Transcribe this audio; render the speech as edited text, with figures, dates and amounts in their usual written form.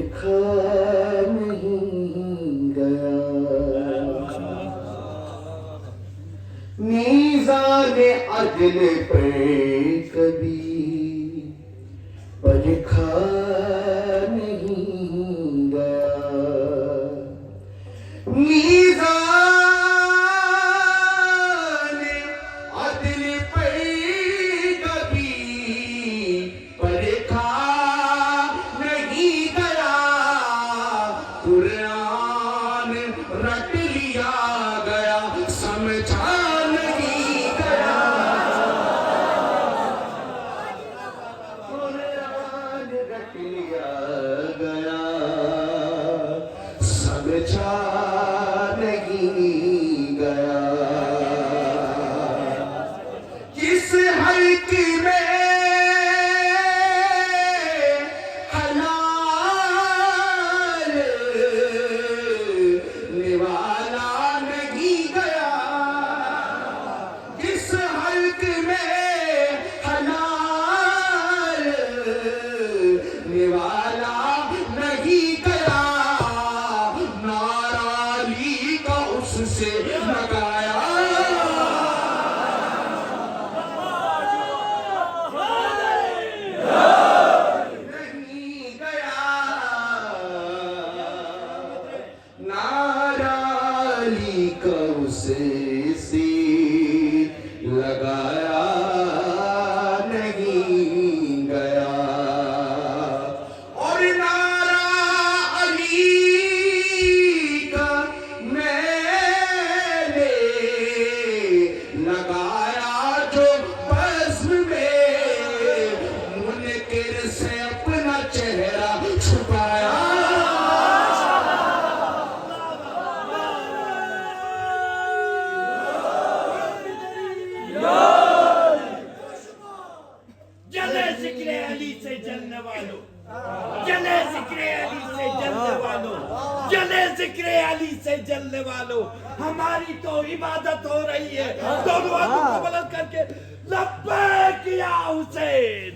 پرکھا نہیں گیا، میزان عدل پر کبھی پرکھا نہیں گیا، میزان عدل پر کبھی پرکھا نہیں گیا، قرآن رٹ لیا گیا سمجھا نہیں گیا، قرآن رٹ لیا گیا سمجھا نہیں گیا، کس حلق میں حلال نوالا نہیں گیا، کس حلق میں حلال نوالا نہیں گیا، نعرہ علی کا اس سے لگایا نہیں گیا، نعرہ علی کا اس سے لگایا نہیں گیا، اور نعرہ علی کا میں نے لگایا جو بزم میں منکر سے اپنا چہرہ چھپایا، جلے ذکر علی سے جلنے والوں، جلے ذکر علی سے جلنے والوں، جلے ذکر علی سے جلنے والوں، ہماری تو عبادت ہو رہی ہے، دونوں ہاتھوں کو بلند کر کے لبیک یا حسین،